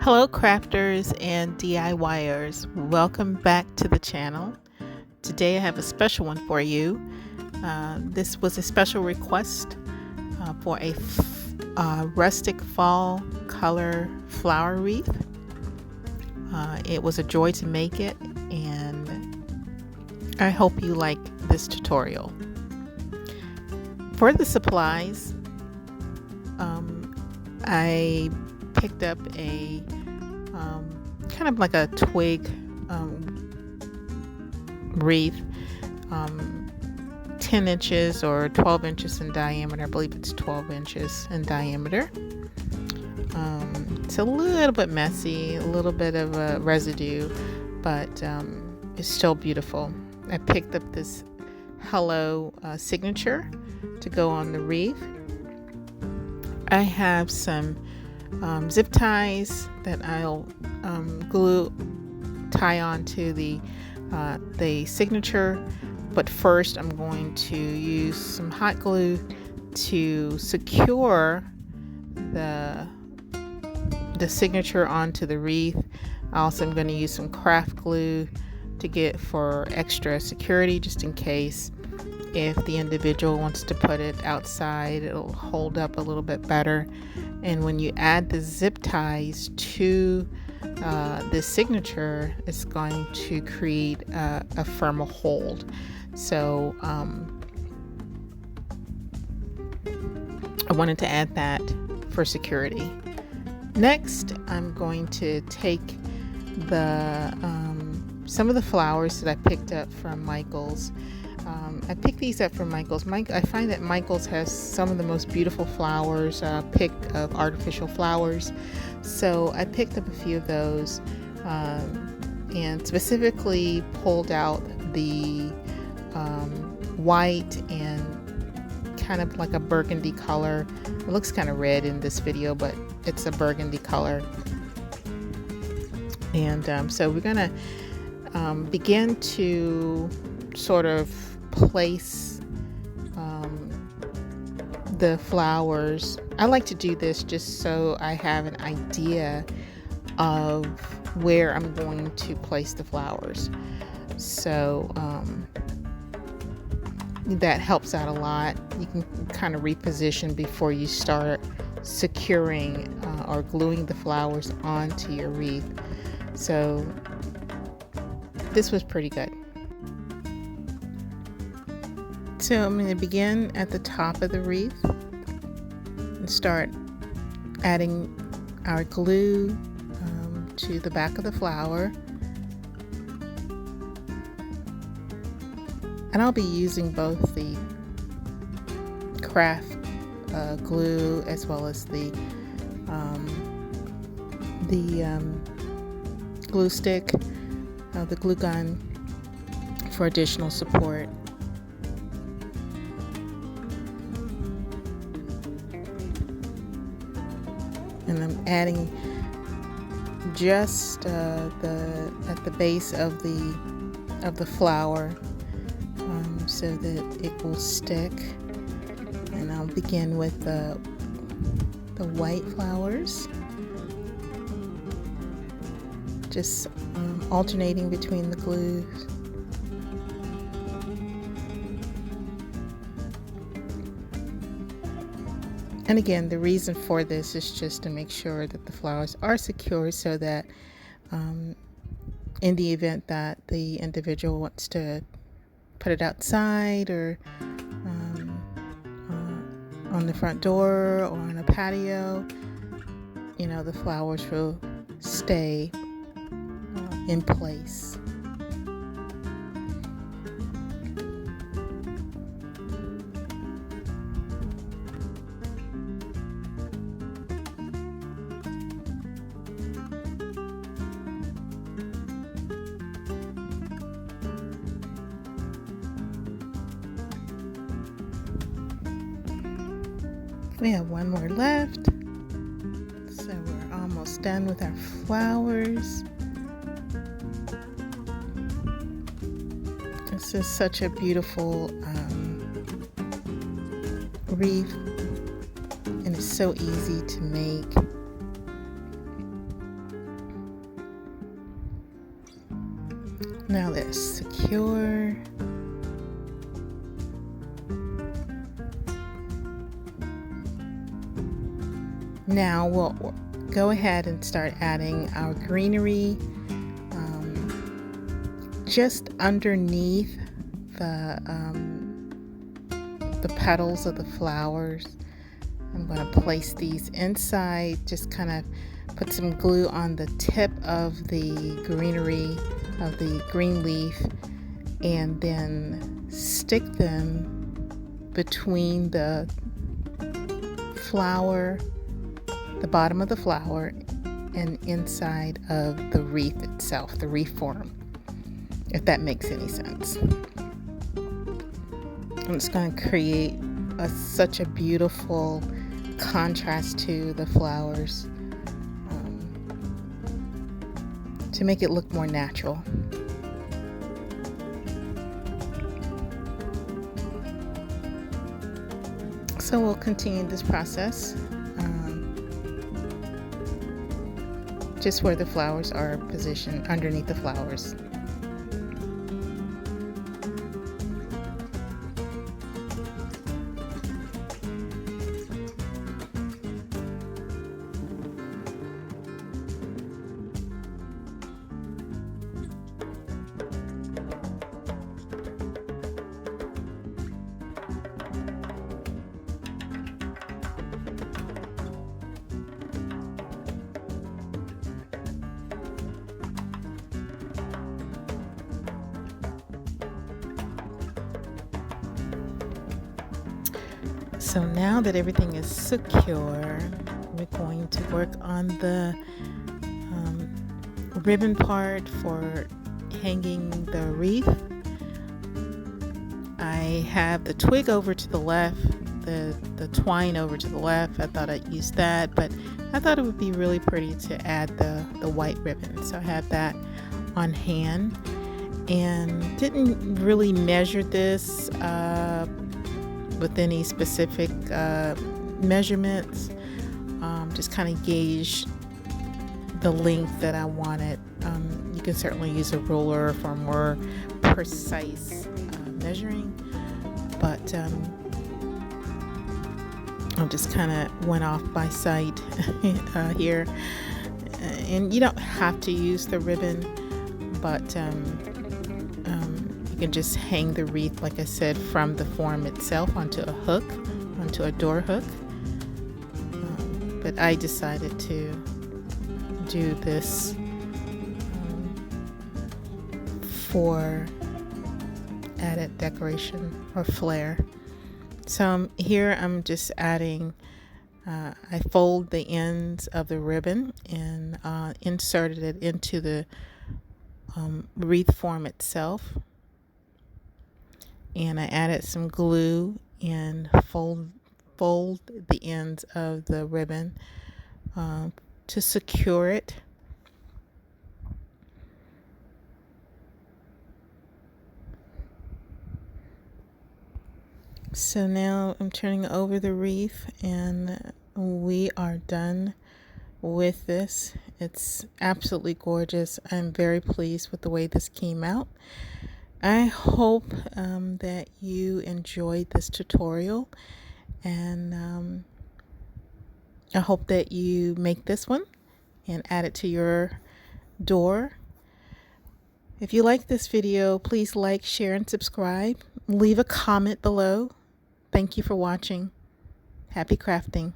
Hello crafters and DIYers, welcome back to the channel. Today I have a special one for you. This was a special request for a rustic fall color flower wreath. It was a joy to make it, and I hope you like this tutorial. For the supplies, I picked up a kind of like a twig wreath, 10 inches or 12 inches in diameter. I believe it's 12 inches in diameter. It's a little bit messy, a little bit of a residue, but it's still beautiful. I picked up this hello signature to go on the wreath. I have some zip ties that I'll tie onto the signature, but first I'm going to use some hot glue to secure the signature onto the wreath. I also am going to use some craft glue to get for extra security, just in case if the individual wants to put it outside, it'll hold up a little bit better. And when you add the zip ties to this signature, it's going to create a firmer hold. So I wanted to add that for security. Next, I'm going to take some of the flowers that I picked up from Michael's. I picked these up from Michael's. I find that Michael's has some of the most beautiful flowers, pick of artificial flowers. So I picked up a few of those and specifically pulled out the white and kind of like a burgundy color. It looks kind of red in this video, but it's a burgundy color. And so we're going to begin to sort of place the flowers. I like to do this just so I have an idea of where I'm going to place the flowers. So that helps out a lot. You can kind of reposition before you start securing or gluing the flowers onto your wreath. So this was pretty good. So I'm going to begin at the top of the wreath and start adding our glue to the back of the flower. And I'll be using both the craft glue as well as the glue stick, the glue gun, for additional support. And I'm adding just at the base of the flower so that it will stick. And I'll begin with the white flowers, just alternating between the glues. And again, the reason for this is just to make sure that the flowers are secure, so that in the event that the individual wants to put it outside or on the front door or on a patio, you know, the flowers will stay in place. We have one more left, so we're almost done with our flowers. This is such a beautiful wreath, and it's so easy to make. Now let's secure. Now we'll go ahead and start adding our greenery just underneath the petals of the flowers. I'm going to place these inside, just kind of put some glue on the tip of the greenery of the green leaf, and then stick them between the flower, the bottom of the flower, and inside of the wreath itself, the wreath form, if that makes any sense. I'm just going to create such a beautiful contrast to the flowers to make it look more natural. So we'll continue this process just where the flowers are positioned underneath the flowers. So now that everything is secure, we're going to work on the ribbon part for hanging the wreath. I have the twig over to the left, the twine over to the left. I thought I'd use that, but I thought it would be really pretty to add the white ribbon. So I have that on hand, and didn't really measure this with any specific measurements. Just kind of gauge the length that I wanted. You can certainly use a ruler for more precise measuring, but I just kind of went off by sight here. And you don't have to use the ribbon, but you can just hang the wreath, like I said, from the form itself onto a hook, onto a door hook. But I decided to do this for added decoration or flair. So here I'm just adding, I fold the ends of the ribbon and inserted it into the wreath form itself. And I added some glue and fold the ends of the ribbon to secure it. So now I'm turning over the wreath, and we are done with this. It's absolutely gorgeous. I'm very pleased with the way this came out. I hope that you enjoyed this tutorial, and I hope that you make this one and add it to your door. If you like this video, please like, share, and subscribe. Leave a comment below. Thank you for watching. Happy crafting.